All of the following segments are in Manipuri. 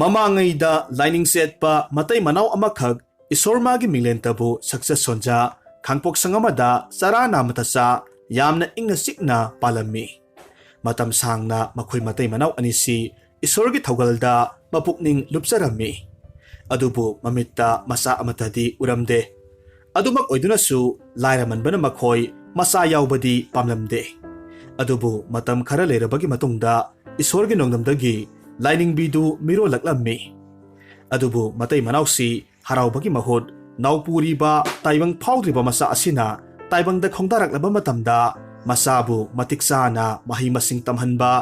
ꯃꯃꯥꯡꯉꯩꯗ ꯂꯥꯏꯅꯤꯡ ꯁꯦꯠꯄ ꯃꯇꯩ ꯃꯅꯥꯎ ꯑꯃꯈꯛ ꯏꯁꯣꯔ ꯃꯥꯒꯤ ꯃꯤꯡꯂꯦꯟꯇꯕꯨ ꯁꯛꯆ ꯁꯣꯟꯖ ꯈꯥꯡꯄꯣꯛꯁꯪ ꯑꯃꯗ ꯆꯔꯥ ꯅꯥꯃꯇꯆꯥ ꯌꯥꯝꯅ ꯏꯪꯅ ꯆꯤꯛꯅ ꯄꯥꯜꯂꯝꯃꯤ꯫ ꯃꯇꯝ ꯁꯥꯡꯅ ꯃꯈꯣꯏ ꯃꯇꯩ ꯃꯅꯥꯎ ꯑꯅꯤꯁꯤ ꯏꯁꯣꯔꯒꯤ ꯊꯧꯒꯜꯗ ꯃꯄꯨꯛꯅꯤꯡ ꯂꯨꯞꯆꯔꯝꯃꯤ꯫ ꯑꯗꯨꯕꯨ ꯃꯃꯤꯠꯇ ꯃꯆꯥ ꯑꯃꯠꯇꯗꯤ ꯎꯔꯝꯗꯦ꯫ ꯑꯗꯨꯃꯛ ꯑꯣꯏꯗꯨꯅꯁꯨ ꯂꯥꯏꯔꯃꯟꯕꯅ ꯃꯈꯣꯏ ꯃꯆꯥ ꯌꯥꯎꯕꯗꯤ ꯄꯥꯝꯂꯝꯗꯦ꯫ ꯑꯗꯨꯕꯨ ꯃꯇꯝ ꯈꯔ ꯂꯩꯔꯕꯒꯤ ꯃꯇꯨꯡꯗ ꯏꯁꯣꯔꯒꯤ ꯅꯣꯡꯗꯝꯗꯒꯤ ꯂꯥꯏꯅꯤꯡꯕꯤꯗꯨ ꯃꯤꯔꯣꯜꯂꯛꯂꯝꯃꯤ꯫ ꯑꯗꯨꯕꯨ ꯃꯇꯩ ꯃꯅꯥꯎꯁꯤ ꯍꯔꯥꯎꯕꯒꯤ ꯃꯍꯨꯠ ꯅꯥꯎꯄꯨꯔꯤꯕ ꯇꯥꯏꯕꯪ ꯐꯥꯎꯗ꯭ꯔꯤꯕ ꯃꯆꯥ ꯑꯁꯤꯅ ꯇꯥꯏꯕꯪꯗ ꯈꯣꯡꯗꯥꯔꯛꯂꯕ ꯃꯇꯝꯗ ꯃꯆꯥꯕꯨ ꯃꯇꯤꯛ ꯆꯥꯅ ꯃꯍꯩ ꯃꯁꯤꯡ ꯇꯝꯍꯟꯕ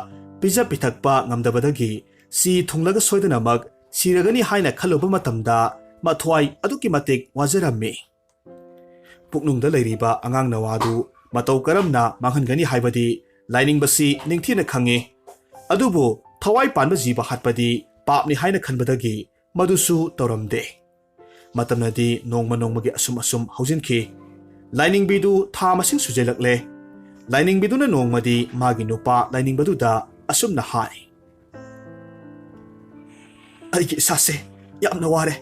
ꯄꯤꯖ ꯄꯤꯊꯛꯄ ꯉꯝꯗꯕꯗꯒꯤ ꯁꯤ ꯊꯨꯡꯂꯒ ꯁꯣꯏꯗꯅꯃꯛ ꯁꯤꯔꯒꯅꯤ ꯍꯥꯏꯅ ꯈꯜꯂꯨꯕ ꯃꯇꯝꯗ ꯃꯊ꯭ꯋꯥꯏ ꯑꯗꯨꯛꯀꯤ ꯃꯇꯤꯛ ꯋꯥꯖꯔꯝꯃꯤ꯫ ꯄꯨꯛꯅꯨꯡꯗ ꯂꯩꯔꯤꯕ ꯑꯉꯥꯡ ꯅꯋꯥꯗꯨ ꯃꯇꯧ ꯀꯔꯝꯅ ꯃꯥꯡꯍꯟꯒꯅꯤ ꯍꯥꯏꯕꯗꯤ ꯂꯥꯏꯅꯤꯡꯕꯁꯤ ꯅꯤꯡꯊꯤꯅ ꯈꯪꯉꯤ꯫ ꯑꯗꯨꯕꯨ ꯊꯋꯥꯏ ꯄꯥꯟꯕ ꯖꯤꯕ ꯍꯥꯠꯄꯗꯤ ꯄꯥꯞꯅꯤ ꯍꯥꯏꯅ ꯈꯟꯕꯗꯒꯤ ꯃꯗꯨꯁꯨ ꯇꯧꯔꯝꯗꯦ꯫ ꯃꯇꯝꯅꯗꯤ ꯅꯣꯡꯃ ꯅꯣꯡꯃꯒꯤ ꯑꯁꯨꯝ ꯍꯧꯖꯤꯟꯈꯤ꯫ ꯂꯥꯏꯅꯤꯡꯕꯤꯗꯨ ꯊꯥ ꯃꯁꯤꯡ ꯁꯨꯖꯤꯜꯂꯛꯂꯦ꯫ ꯂꯥꯏꯅꯤꯡꯕꯤꯗꯨꯅ ꯅꯣꯡꯃꯗꯤ ꯃꯥꯒꯤ ꯅꯨꯄꯥ ꯂꯥꯏꯅꯤꯡꯕꯗꯨꯗ ꯑꯁꯨꯝꯅ ꯍꯥꯏ: "ꯑꯩꯒꯤ ꯏꯁꯥꯁꯦ ꯌꯥꯝꯅ ꯋꯥꯔꯦ꯫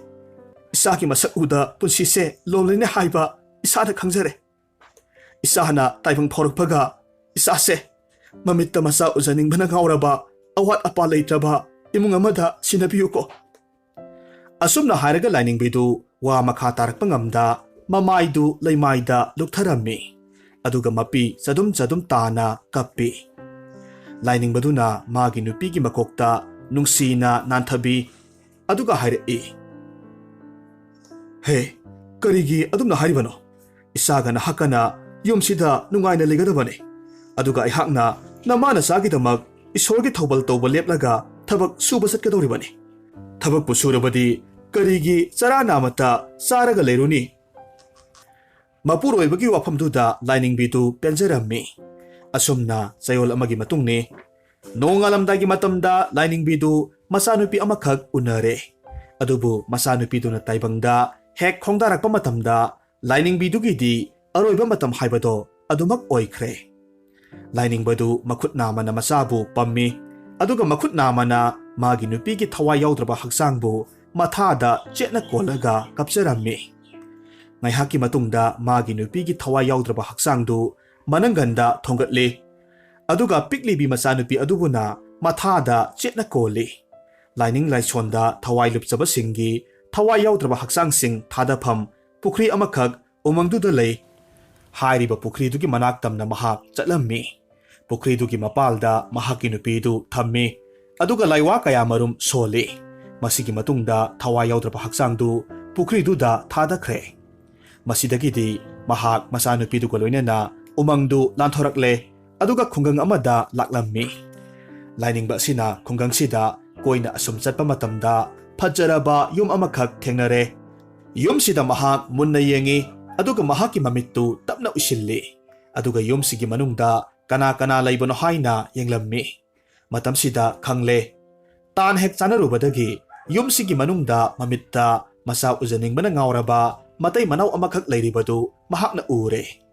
ꯏꯁꯥꯒꯤ ꯃꯁꯛ ꯎꯗ ꯄꯨꯟꯁꯤꯁꯦ ꯂꯣꯝꯂꯤꯅꯦ ꯍꯥꯏꯕ ꯏꯁꯥꯅ ꯈꯪꯖꯔꯦ꯫ ꯏꯁꯥꯅ ꯇꯥꯏꯕꯪ ꯐꯥꯎꯔꯛꯄꯒ ꯏꯁꯥꯁꯦ ꯃꯃꯤꯠꯇ ꯃꯆꯥ ꯎꯖꯅꯤꯡꯕꯅ ꯉꯥꯎꯔꯕ ꯑꯋꯥꯠ ꯑꯄꯥ ꯂꯩꯇ꯭ꯔꯕ ꯏꯃꯨꯡ ꯑꯃꯗ ꯁꯤꯟꯅꯕꯤꯌꯨꯀꯣ"꯫ ꯑꯁꯨꯝꯅ ꯍꯥꯏꯔꯒ ꯂꯥꯏꯅꯤꯡꯕꯤꯗꯨ ꯋꯥ ꯃꯈꯥ ꯇꯥꯔꯛꯄ ꯉꯝꯗ ꯃꯃꯥꯏꯗꯨ ꯂꯩꯃꯥꯏꯗ ꯂꯨꯞꯊꯔꯝꯃꯤ꯫ ꯑꯗꯨꯒ ꯃꯄꯤ ꯆꯗꯨꯝ ꯇꯥꯅ ꯀꯞꯄꯤ꯫ ꯂꯥꯏꯅꯤꯡꯕꯗꯨꯅ ꯃꯥꯒꯤ ꯅꯨꯄꯤꯒꯤ ꯃꯀꯣꯛꯇ ꯅꯨꯡꯁꯤꯅ ꯅꯥꯟꯊꯕꯤ꯫ ꯑꯗꯨꯒ ꯍꯥꯏꯔꯛꯏ: "ꯍꯦ, ꯀꯔꯤꯒꯤ ꯑꯗꯨꯝꯅ ꯍꯥꯏꯔꯤꯕꯅꯣ? ꯏꯆꯥꯒ ꯅꯍꯥꯛꯀꯅ ꯌꯨꯝꯁꯤꯗ ꯅꯨꯡꯉꯥꯏꯅ ꯂꯩꯒꯗꯕꯅꯤ꯫ ꯑꯗꯨꯒ ꯑꯩꯍꯥꯛꯅ ꯅꯃꯥ ꯅꯆꯥꯒꯤꯗꯃꯛ ꯏꯁꯣꯔꯒꯤ ꯊꯧꯕꯜ ꯇꯧꯕ ꯂꯦꯞꯂꯒ ꯊꯕꯛ ꯁꯨꯕ ꯆꯠꯀꯗꯧꯔꯤꯕꯅꯤ꯫ ꯊꯕꯛꯄꯨ ꯁꯨꯔꯕꯗꯤ ꯀꯔꯤꯒꯤ ꯆꯔꯥ ꯅꯥꯃꯇ ꯆꯥꯔꯒ ꯂꯩꯔꯨꯅꯤ"꯫ ꯃꯄꯨꯔꯣꯏꯕꯒꯤ ꯋꯥꯐꯝꯗꯨꯗ ꯂꯥꯏꯅꯤꯡꯕꯤꯗꯨ ꯄꯦꯟꯖꯔꯝꯃꯤ꯫ ꯑꯁꯨꯝꯅ ꯆꯌꯣꯜ ꯑꯃꯒꯤ ꯃꯇꯨꯡꯅꯤ꯫ ꯅꯣꯡꯉꯥꯜꯂꯝꯗꯥꯏꯒꯤ ꯃꯇꯝꯗ ꯂꯥꯏꯅꯤꯡꯕꯤꯗꯨ ꯃꯆꯥꯅꯨꯄꯤ ꯑꯃꯈꯛ ꯎꯅꯔꯦ꯫ ꯑꯗꯨꯕꯨ ꯃꯆꯥꯅꯨꯄꯤꯗꯨꯅ ꯇꯥꯏꯕꯪꯗ ꯍꯦꯛ ꯈꯣꯡꯗꯥꯔꯛꯄ ꯃꯇꯝꯗ ꯂꯥꯏꯅꯤꯡꯕꯤꯗꯨꯒꯤꯗꯤ ꯑꯔꯣꯏꯕ ꯃꯇꯝ ꯍꯥꯏꯕꯗꯣ ꯑꯗꯨꯃꯛ ꯑꯣꯏꯈ꯭ꯔꯦ꯫ ꯂꯥꯏꯅꯤꯡꯕꯗꯨ ꯃꯈꯨꯠ ꯅꯥꯝꯃꯅ ꯃꯆꯥꯕꯨ ꯄꯝꯃꯤ꯫ ꯑꯗꯨꯒ ꯃꯈꯨꯠ ꯅꯥꯝꯃꯅ ꯃꯥꯒꯤ ꯅꯨꯄꯤꯒꯤ ꯊꯋꯥꯏ ꯌꯥꯎꯗ꯭ꯔꯕ ꯍꯛꯆꯥꯡꯕꯨ ꯃꯊꯥꯗ ꯆꯦꯠꯅ ꯀꯣꯜꯂꯒ ꯀꯞꯆꯔꯝꯃꯤ꯫ ꯉꯥꯏꯍꯥꯛꯀꯤ ꯃꯇꯨꯡꯗ ꯃꯥꯒꯤ ꯅꯨꯄꯤꯒꯤ ꯊꯋꯥꯏ ꯌꯥꯎꯗ꯭ꯔꯕ ꯍꯛꯆꯥꯡꯗꯨ ꯃꯅꯪꯒꯟꯗ ꯊꯣꯡꯒꯠꯂꯤ꯫ ꯑꯗꯨꯒ ꯄꯤꯛꯂꯤꯕꯤ ꯃꯆꯥꯅꯨꯄꯤ ꯑꯗꯨꯕꯨꯅ ꯃꯊꯥꯗ ꯆꯦꯠꯅ ꯀꯣꯜꯂꯤ꯫ ꯂꯥꯏꯅꯤꯡ ꯂꯥꯏꯁꯣꯟꯗ ꯊꯋꯥꯏ ꯂꯨꯞꯆꯕꯁꯤꯡꯒꯤ ꯊꯋꯥꯏ ꯌꯥꯎꯗ꯭ꯔꯕ ꯍꯛꯆꯥꯡꯁꯤꯡ ꯊꯥꯗꯐꯝ ꯄꯨꯈ꯭ꯔꯤ ꯑꯃꯈꯛ ꯎꯃꯪꯗꯨꯗ ꯂꯩ꯫ ꯍꯥꯏꯔꯤꯕ ꯄꯨꯈ꯭ꯔꯤꯗꯨꯒꯤ ꯃꯅꯥꯛ ꯇꯝꯅ ꯃꯍꯥꯛ ꯆꯠꯂꯝꯃꯤ꯫ ꯄꯨꯈ꯭ꯔꯤꯗꯨꯒꯤ ꯃꯄꯥꯜꯗ ꯃꯍꯥꯛꯀꯤ ꯅꯨꯄꯤꯗꯨ ꯊꯝꯃꯤ꯫ ꯑꯗꯨꯒ ꯂꯥꯏꯋꯥ ꯀꯌꯥꯃꯔꯨꯝ ꯁꯣꯜꯂꯤ꯫ ꯃꯁꯤꯒꯤ ꯃꯇꯨꯡꯗ ꯊꯋꯥꯏ ꯌꯥꯎꯗ꯭ꯔꯕ ꯍꯛꯆꯥꯡꯗꯨ ꯄꯨꯈ꯭ꯔꯤꯗꯨꯗ ꯊꯥꯗꯈ꯭ꯔꯦ꯫ ꯃꯁꯤꯗꯒꯤꯗꯤ ꯃꯍꯥꯛ ꯃꯆꯥꯅꯨꯄꯤꯗꯨꯒ ꯂꯣꯏꯅꯅ ꯎꯃꯪꯗꯨ ꯂꯥꯟꯊꯣꯔꯛꯂꯦ꯫ ꯑꯗꯨꯒ ꯈꯨꯡꯒꯪ ꯑꯃꯗ ꯂꯥꯛꯂꯝꯃꯤ꯫ ꯂꯥꯏꯅꯤꯡꯕ ꯑꯁꯤꯅ ꯈꯨꯡꯒꯪꯁꯤꯗ ꯀꯣꯏꯅ ꯑꯁꯨꯝ ꯆꯠꯄ ꯃꯇꯝꯗ ꯐꯖꯔꯕ ꯌꯨꯝ ꯑꯃꯈꯛ ꯊꯦꯡꯅꯔꯦ꯫ ꯌꯨꯝꯁꯤꯗ ꯃꯍꯥꯛ ꯃꯨꯟꯅ ꯌꯦꯡꯉꯤ꯫ ꯑꯗꯨꯒ ꯃꯍꯥꯛꯀꯤ ꯃꯃꯤꯠꯇꯨ ꯇꯞꯅ ꯎꯏꯁꯤꯜꯂꯤ꯫ ꯑꯗꯨꯒ ꯌꯨꯝꯁꯤꯒꯤ ꯃꯅꯨꯡꯗ ꯀꯅꯥ ꯀꯅꯥ ꯂꯩꯕꯅꯣ ꯍꯥꯏꯅ ꯌꯦꯡꯂꯝꯃꯤ꯫ ꯃꯇꯝꯁꯤꯗ ꯈꯪꯂꯦ꯫ ꯇꯥꯟ ꯍꯦꯛ ꯆꯥꯅꯔꯨꯕꯗꯒꯤ ꯌꯨꯝꯁꯤꯒꯤ ꯃꯅꯨꯡꯗ ꯃꯃꯤꯠꯇ ꯃꯆꯥ ꯎꯖꯅꯤꯡꯕꯅ ꯉꯥꯎꯔꯕ ꯃꯇꯩ ꯃꯅꯥꯎ ꯑꯃꯈꯛ ꯂꯩꯔꯤꯕꯗꯨ ꯃꯍꯥꯛꯅ ꯎꯔꯦ꯫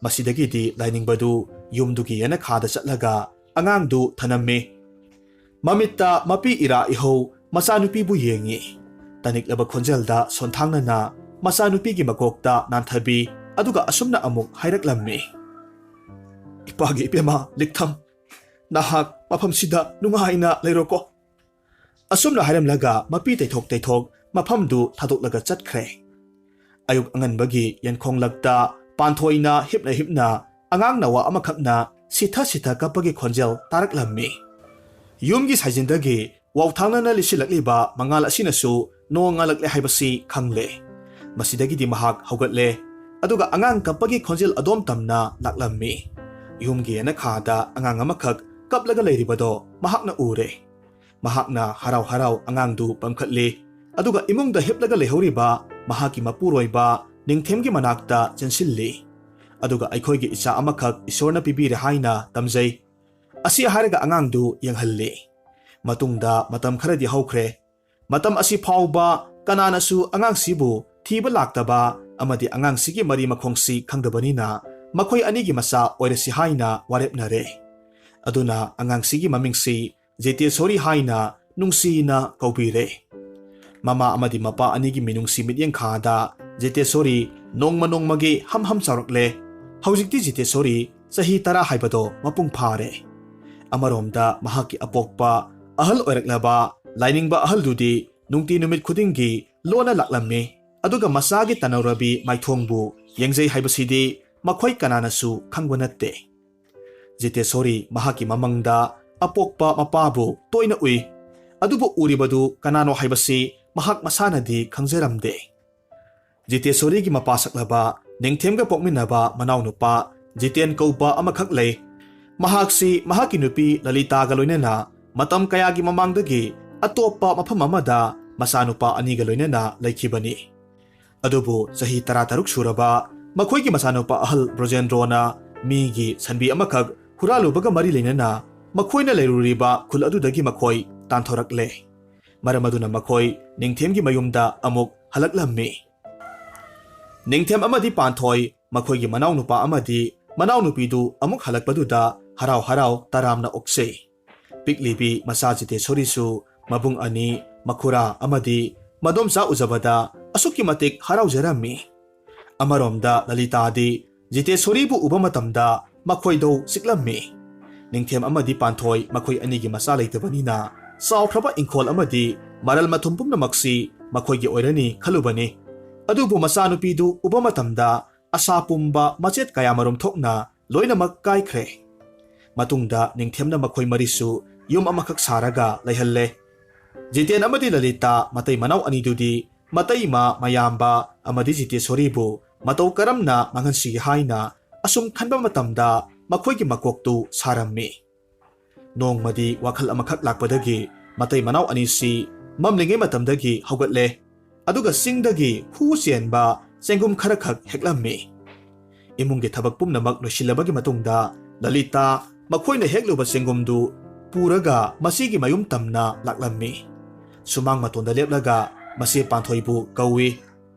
ꯃꯁꯤꯗꯒꯤꯗꯤ ꯂꯥꯏꯅꯤꯡꯕꯗꯨ ꯌꯨꯝꯗꯨꯒꯤ ꯌꯦꯅꯈꯥꯗ ꯆꯠꯂꯒ ꯑꯉꯥꯡꯗꯨ ꯊꯅꯝꯃꯤ꯫ ꯃꯃꯤꯠꯇ ꯃꯄꯤ ꯏꯔꯥ ꯏꯍꯧ ꯃꯆꯥꯅꯨꯄꯤꯕꯨ ꯌꯦꯡꯉꯤ꯫ ꯇꯅꯤꯛꯂꯕ ꯈꯣꯟꯖꯦꯜꯗ ꯁꯣꯟꯊꯥꯡꯅꯅ ꯃꯆꯥꯅꯨꯄꯤꯒꯤ ꯃꯀꯣꯛꯇ ꯅꯥꯟꯊꯕꯤ꯫ ꯑꯗꯨꯒ ꯑꯁꯨꯝꯅ ꯑꯃꯨꯛ ꯍꯥꯏꯔꯛꯂꯝꯃꯤ: "ꯏꯄꯥꯒꯤ ꯏꯕꯦꯝꯃ ꯂꯤꯛꯊꯝ, ꯅꯍꯥꯛ ꯃꯐꯝꯁꯤꯗ ꯅꯨꯡꯉꯥꯏꯅ ꯂꯩꯔꯣꯀꯣ"꯫ ꯑꯁꯨꯝꯅ ꯍꯥꯏꯔꯝꯂꯒ ꯃꯄꯤ ꯇꯩꯊꯣꯛ ꯃꯐꯝꯗꯨ ꯊꯥꯗꯣꯛꯂꯒ ꯆꯠꯈ꯭ꯔꯦ꯫ ꯑꯌꯨꯛ ꯑꯉꯟꯕꯒꯤ ꯌꯦꯟꯈꯣꯡꯂꯛꯇ ꯄꯥꯟꯊꯣꯏꯅ ꯍꯤꯞꯅ ꯑꯉꯥꯡ ꯅꯋꯥ ꯑꯃꯈꯛꯅ ꯁꯤꯊ ꯀꯞꯄꯒꯤ ꯈꯣꯟꯖꯦꯜ ꯇꯥꯔꯛꯂꯝꯃꯤ꯫ ꯌꯨꯝꯒꯤ ꯁꯥꯏꯖꯤꯟꯗꯒꯤ ꯋꯥꯎꯊꯥꯡꯅꯅ ꯂꯤꯁꯤꯜꯂꯛꯂꯤꯕ ꯃꯉꯥꯜ ꯑꯁꯤꯅꯁꯨ ꯅꯣꯡ ꯉꯥꯜꯂꯛꯂꯦ ꯍꯥꯏꯕꯁꯤ ꯈꯪꯂꯦ꯫ ꯃꯁꯤꯗꯒꯤꯗꯤ ꯃꯍꯥꯛ ꯍꯧꯒꯠꯂꯦ꯫ ꯑꯗꯨꯒ ꯑꯉꯥꯡ ꯀꯞꯄꯒꯤ ꯈꯣꯟꯖꯦꯜ ꯑꯗꯣꯝ ꯇꯝꯅ ꯂꯥꯛꯂꯝꯃꯤ꯫ ꯌꯨꯝꯒꯤ ꯌꯦꯅꯈꯥꯗ ꯑꯉꯥꯡ ꯑꯃꯈꯛ ꯀꯞꯂꯒ ꯂꯩꯔꯤꯕꯗꯣ ꯃꯍꯥꯛꯅ ꯎꯔꯦ꯫ ꯃꯍꯥꯛꯅ ꯍꯔꯥꯎ ꯄꯝꯈꯠꯂꯤ꯫ ꯑꯗꯨꯒ ꯏꯃꯨꯡꯗ ꯍꯤꯞꯂꯒ ꯂꯩꯍꯧꯔꯤꯕ ꯃꯍꯥꯛꯀꯤ ꯃꯄꯨꯔꯣꯏꯕ ꯅꯤꯡꯊꯦꯝꯒꯤ ꯃꯅꯥꯛꯇ ꯆꯦꯟꯁꯤꯜꯂꯤ꯫ ꯑꯗꯨꯒ "ꯑꯩꯈꯣꯏꯒꯤ ꯏꯆꯥ ꯑꯃꯈꯛ ꯏꯁꯣꯔꯅ ꯄꯤꯕꯤꯔꯦ ꯍꯥꯏꯅ ꯇꯝꯖꯩ" ꯑꯁꯤ ꯍꯥꯏꯔꯒ ꯑꯉꯥꯡꯗꯨ ꯌꯦꯡꯍꯜꯂꯤ꯫ ꯃꯇꯨꯡꯗ ꯃꯇꯝ ꯈꯔꯗꯤ ꯍꯧꯈ꯭ꯔꯦ꯫ ꯃꯇꯝ ꯑꯁꯤ ꯐꯥꯎꯕ ꯀꯅꯥꯅꯁꯨ ꯑꯉꯥꯡꯁꯤꯕꯨ ꯊꯤꯕ ꯂꯥꯛꯇꯕ ꯑꯃꯗꯤ ꯑꯉꯥꯡꯁꯤꯒꯤ ꯃꯔꯤ ꯃꯈꯣꯡꯁꯤ ꯈꯪꯗꯕꯅꯤꯅ ꯃꯈꯣꯏ ꯑꯅꯤꯒꯤ ꯃꯆꯥ ꯑꯣꯏꯔꯁꯤ ꯍꯥꯏꯅ ꯋꯥꯔꯦꯞꯅꯔꯦ꯫ ꯑꯗꯨꯅ ꯑꯉꯥꯡꯁꯤꯒꯤ ꯃꯃꯤꯡꯁꯤ ꯖꯦꯇꯦꯁꯣꯔꯤ ꯍꯥꯏꯅ ꯅꯨꯡꯁꯤꯅ ꯀꯧꯕꯤꯔꯦ꯫ ꯃꯃꯥ ꯑꯃꯗꯤ ꯃꯄꯥ ꯑꯅꯤꯒꯤ ꯃꯤꯅꯨꯡꯁꯤ ꯃꯤꯠꯌꯦꯡ ꯈꯥꯗ ꯖꯤꯇꯦꯁꯣꯔꯤ ꯅꯣꯡꯃ ꯅꯣꯡꯃꯒꯤ ꯍꯝ ꯆꯥꯎꯔꯛꯂꯦ꯫ ꯍꯧꯖꯤꯛꯇꯤ ꯖꯤꯇꯦꯁꯣꯔꯤ ꯆꯍꯤ 10 ꯍꯥꯏꯕꯗꯣ ꯃꯄꯨꯡ ꯐꯥꯔꯦ꯫ ꯑꯃꯔꯣꯝꯗ ꯃꯍꯥꯛꯀꯤ ꯑꯄꯣꯛꯄ ꯑꯍꯜ ꯑꯣꯏꯔꯛꯂꯕ ꯂꯥꯏꯅꯤꯡꯕ ꯑꯍꯜꯗꯨꯗꯤ ꯅꯨꯡꯇꯤ ꯅꯨꯃꯤꯠ ꯈꯨꯗꯤꯡꯒꯤ ꯂꯣꯟꯅ ꯂꯥꯛꯂꯝꯃꯤ꯫ ꯑꯗꯨꯒ ꯃꯆꯥꯒꯤ ꯇꯅꯧꯔꯕꯤ ꯃꯥꯏꯊꯣꯡꯕꯨ ꯌꯦꯡꯖꯩ ꯍꯥꯏꯕꯁꯤꯗꯤ ꯃꯈꯣꯏ ꯀꯅꯥꯅꯁꯨ ꯈꯪꯕ ꯅꯠꯇꯦ꯫ ꯖꯤꯇꯦꯁꯣꯔꯤ ꯃꯍꯥꯛꯀꯤ ꯃꯃꯪꯗ ꯑꯄꯣꯛꯄ ꯃꯄꯥꯕꯨ ꯇꯣꯏꯅ ꯎꯏ꯫ ꯑꯗꯨꯕꯨ ꯎꯔꯤꯕꯗꯨ ꯀꯅꯥꯅꯣ ꯍꯥꯏꯕꯁꯤ ꯃꯍꯥꯛ ꯃꯁꯥꯅꯗꯤ ꯈꯪꯖꯔꯝꯗꯦ꯫ ꯖꯤꯇꯦꯁꯣꯔꯤꯒꯤ ꯃꯄꯥ ꯁꯛꯂꯕ ꯅꯤꯡꯊꯦꯝꯒ ꯄꯣꯛꯃꯤꯟꯅꯕ ꯃꯅꯥꯎꯅꯨꯄꯥ ꯖꯤꯇꯦꯟ ꯀꯧꯕ ꯑꯃꯈꯛ ꯂꯩ꯫ ꯃꯍꯥꯛꯁꯤ ꯃꯍꯥꯛꯀꯤ ꯅꯨꯄꯤ ꯂꯂꯤꯇꯥꯒ ꯂꯣꯏꯅꯅ ꯃꯇꯝ ꯀꯌꯥꯒꯤ ꯃꯃꯥꯡꯗꯒꯤ ꯑꯇꯣꯞꯄ ꯃꯐꯝ ꯑꯃꯗ ꯃꯆꯥꯅꯨꯄꯥ ꯑꯅꯤꯒ ꯂꯣꯏꯅꯅ ꯂꯩꯈꯤꯕꯅꯤ꯫ ꯑꯗꯨꯕꯨ ꯆꯍꯤ 13 ꯁꯨꯔꯕ ꯃꯈꯣꯏꯒꯤ ꯃꯆꯥꯅꯨꯄꯥ ꯑꯍꯜ ꯕ꯭ꯔꯣꯖꯦꯟꯗ꯭ꯔꯣꯅ ꯃꯤꯒꯤ ꯁꯟꯕꯤ ꯑꯃꯈꯛ ꯍꯨꯔꯥꯜꯂꯨꯕꯒ ꯃꯔꯤ ꯂꯩꯅꯅ ꯃꯈꯣꯏꯅ ꯂꯩꯔꯨꯔꯤꯕ ꯈꯨꯜ ꯑꯗꯨꯗꯒꯤ ꯃꯈꯣꯏ ꯇꯥꯟꯊꯣꯔꯛꯂꯦ꯫ ꯃꯔꯝ ꯑꯗꯨꯅ ꯃꯈꯣꯏ ꯅꯤꯡꯊꯦꯝꯒꯤ ꯃꯌꯨꯝꯗ ꯑꯃꯨꯛ ꯍꯜꯂꯛꯂꯝꯃꯤ꯫ ꯅꯤꯡꯊꯦꯝ ꯑꯃꯗꯤ ꯄꯥꯟꯊꯣꯏ ꯃꯈꯣꯏꯒꯤ ꯃꯅꯥꯎꯅꯨꯄꯥ ꯑꯃꯗꯤ ꯃꯅꯥꯎꯅꯨꯄꯤꯗꯨ ꯑꯃꯨꯛ ꯍꯜꯂꯛꯄꯗꯨꯗ ꯍꯔꯥꯎ ꯍꯔꯥꯎ ꯇꯔꯥꯝꯅ ꯑꯣꯛꯆꯩ꯫ ꯄꯤꯛꯂꯤꯕꯤ ꯃꯆꯥ ꯖꯤꯇꯦꯁꯣꯔꯤꯁꯨ ꯃꯕꯨꯡ ꯑꯅꯤ ꯃꯈꯨꯔꯥ ꯑꯃꯗꯤ ꯃꯗꯣꯝꯆꯥ ꯎꯖꯕꯗ ꯑꯁꯨꯛꯀꯤ ꯃꯇꯤꯛ ꯍꯔꯥꯎꯖꯔꯝꯃꯤ꯫ ꯑꯃꯔꯣꯝꯗ ꯂꯂꯤꯇꯥꯗꯤ ꯖꯤꯇꯦꯁꯣꯔꯤꯕꯨ ꯎꯕ ꯃꯇꯝꯗ ꯃꯈꯣꯏꯗꯧ ꯆꯤꯛꯂꯝꯃꯤ꯫ ꯅꯤꯡꯊꯦꯝ ꯑꯃꯗꯤ ꯄꯥꯟꯊꯣꯏ ꯃꯈꯣꯏ ꯑꯅꯤꯒꯤ ꯃꯆꯥ ꯂꯩꯇꯕꯅꯤꯅ ꯆꯥꯎꯈ꯭ꯔꯕ ꯏꯪꯈꯣꯜ ꯑꯃꯗꯤ ꯃꯔꯜ ꯃꯊꯨꯝ ꯄꯨꯝꯅꯃꯛꯁꯤ ꯃꯈꯣꯏꯒꯤ ꯑꯣꯏꯔꯅꯤ ꯈꯜꯂꯨꯕꯅꯤ꯫ ꯑꯗꯨꯕꯨ ꯃꯆꯥꯅꯨꯄꯤꯗꯨ ꯎꯕ ꯃꯇꯝꯗ ꯑꯁꯥ ꯄꯨꯝꯕ ꯃꯆꯦꯠ ꯀꯌꯥꯃꯔꯨꯝ ꯊꯣꯛꯅ ꯂꯣꯏꯅꯃꯛ ꯀꯥꯏꯈ꯭ꯔꯦ꯫ ꯃꯇꯨꯡꯗ ꯅꯤꯡꯊꯦꯝꯅ ꯃꯈꯣꯏ ꯃꯔꯤꯁꯨ ꯌꯨꯝ ꯑꯃꯈꯛ ꯁꯥꯔꯒ ꯂꯩꯍꯜꯂꯦ꯫ ꯖꯤꯇꯦꯟ ꯑꯃꯗꯤ ꯂꯂꯤꯇꯥ ꯃꯇꯩ ꯃꯅꯥꯎ ꯑꯅꯤꯗꯨꯗꯤ ꯃꯇꯩꯃ ꯃꯌꯥꯝꯕ ꯑꯃꯗꯤ ꯖꯤꯇꯦꯁꯣꯔꯤꯕꯨ ꯃꯇꯧ ꯀꯔꯝꯅ ꯃꯥꯡꯍꯟꯁꯤꯒꯦ ꯍꯥꯏꯅ ꯑꯁꯨꯝ ꯈꯟꯕ ꯃꯇꯝꯗ ꯃꯈꯣꯏꯒꯤ ꯃꯀꯣꯛꯇꯨ ꯁꯥꯔꯝꯃꯤ꯫ ꯅꯣꯡꯃꯗꯤ ꯋꯥꯈꯜ ꯑꯃꯈꯛ ꯂꯥꯛꯄꯗꯒꯤ ꯃꯇꯩ ꯃꯅꯥꯎ ꯑꯅꯤꯁꯤ ꯃꯝꯂꯤꯉꯩ ꯃꯇꯝꯗꯒꯤ ꯍꯧꯒꯠꯂꯦ꯫ ꯑꯗꯨꯒ ꯆꯤꯡꯗꯒꯤ ꯍꯨ ꯆꯦꯟꯕ ꯆꯦꯡꯒꯨꯝ ꯈꯔꯈꯛ ꯍꯦꯛꯂꯝꯃꯤ꯫ ꯏꯃꯨꯡꯒꯤ ꯊꯕꯛ ꯄꯨꯝꯅꯃꯛ ꯂꯣꯏꯁꯤꯜꯂꯕꯒꯤ ꯃꯇꯨꯡꯗ ꯂꯂꯤꯇꯥ ꯃꯈꯣꯏꯅ ꯍꯦꯛꯂꯨꯕ ꯆꯦꯡꯒꯨꯝꯗꯨ ꯄꯨꯔꯒ ꯃꯁꯤꯒꯤ ꯃꯌꯨꯝ ꯇꯝꯅ ꯂꯥꯛꯂꯝꯃꯤ꯫ ꯁꯨꯃꯥꯡ ꯃꯇꯣꯟꯗ ꯂꯦꯞꯂꯒ ꯃꯁꯤ ꯄꯥꯟꯊꯣꯏꯕꯨ ꯀꯧꯏ꯫